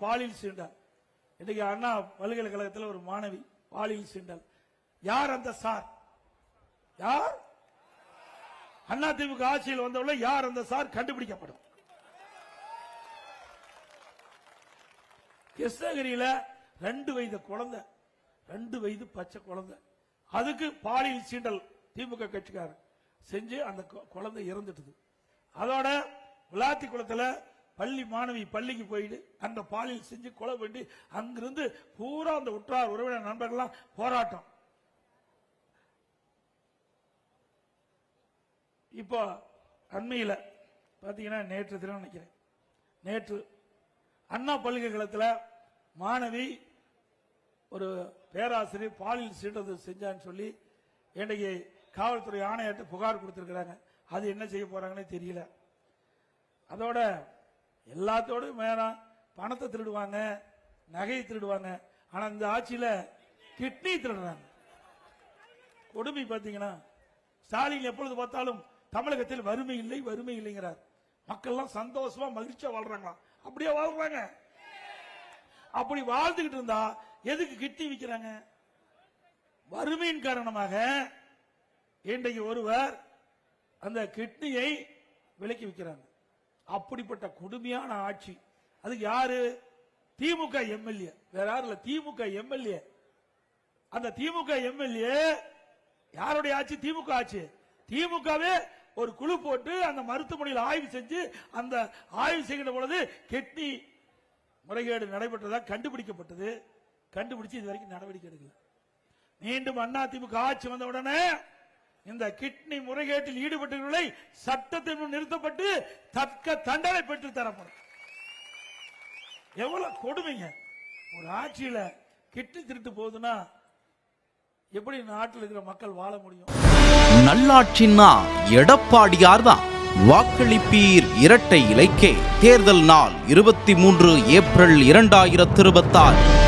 பாலியல் சீண்டல். இன்னைக்கு அண்ணா பல்கலைக்கழகத்தில் ஒரு மாணவி பாலியல் சீண்டல். யார் அந்த சார்? யார்? அண்ணா திமுக ஆட்சியில் வந்தவுள்ள யார் அந்த சார் கண்டுபிடிக்கப்படும். கிருஷ்ணகிரியில 2 வயது குழந்தை, 2 வயது பச்சை குழந்தை, அதுக்கு பாலியல் சீண்டல் திமுக கட்சிக்காரர் செஞ்சு அந்த குழந்தை இறந்துட்டது. அதோட விளாத்தி குளத்துல பள்ளி மாணவி பள்ளிக்கு போயிட்டு அந்த பாலியல் செஞ்சு கொலை பண்ணி அங்கிருந்து பூரா அந்த உற்றார் உறவினர் நண்பர்கள்லாம் போராட்டம். இப்போ அண்மையில் பாத்தீங்கன்னா நேற்று தினம் நினைக்கிறேன், நேற்று அண்ணா பல்கலைக்கழகத்தில் மாணவி ஒரு பேராசிரியர் பாலியல் சீண்டல் செஞ்சான்னு சொல்லி இன்றைக்கு காவல்துறை ஆணையர்கிட்ட புகார் கொடுத்திருக்கிறாங்க. அது என்ன செய்ய போறாங்கன்னு தெரியல. அதோட எல்லாத்தோடு மேல பணத்தை திருடுவாங்க, நகையை திருடுவாங்க. ஆனா இந்த ஆட்சியில கிட்னி திருடுறாங்க. கொடுமை பாத்தீங்கன்னா ஸ்டாலின் எப்பொழுது பார்த்தாலும் தமிழகத்தில் வறுமை இல்லை வறுமை இல்லைங்கிறார். மக்கள்லாம் சந்தோஷமா மகிழ்ச்சியா வாழ்றாங்களா? அப்படியே வாழ்றாங்க. அப்படி வாழ்ந்துகிட்டு இருந்தா எதுக்கு கிட்னி விற்கிறாங்க? வறுமையின் காரணமாக இன்றைக்கு ஒருவர் அந்த கிட்னியை விலைக்கு விற்கிறாங்க. அப்படிப்பட்ட கொடுமையான ஆட்சி. அதுக்கு யாரு? திமுக எம்எல்ஏ, வேற யாரும் இல்ல, திமுக எம்எல்ஏ. அந்த திமுக எம்எல்ஏ யாருடைய ஆட்சி? திமுக ஆட்சி. திமுகவே ஒரு குழு போட்டு அந்த மருத்துவமனையில் ஆய்வு செஞ்சு அந்த ஆய்வு செய்கிற பொழுது கிட்னி முறைகேடு நடைபெற்றதாக கண்டுபிடிக்கப்பட்டது. கண்டுபிடிச்சு இது வரைக்கும் நடவடிக்கை எடுக்கல. மீண்டும் அண்ணா திமுக ஆட்சி வந்த உடனே இந்த கிட்னி முறைகேட்டில் ஈடுபட்டவர்களை சட்டத்தின் நிறுத்தப்பட்டு தக்க தண்டனை பெற்று தரப்படும். எவ்வளவு கொடுமைங்க! ஒரு ஆட்சியில கிட்னி திருட்டு போகுதுன்னா எப்படி நாட்டில் இருக்கிற மக்கள் வாழ முடியும்? நல்லாட்சின்னா எடப்பாடியார் தான். வாக்களிப்பீர் இரட்டை இலைக்கே. தேர்தல் நாள் 23 ஏப்ரல் 2026.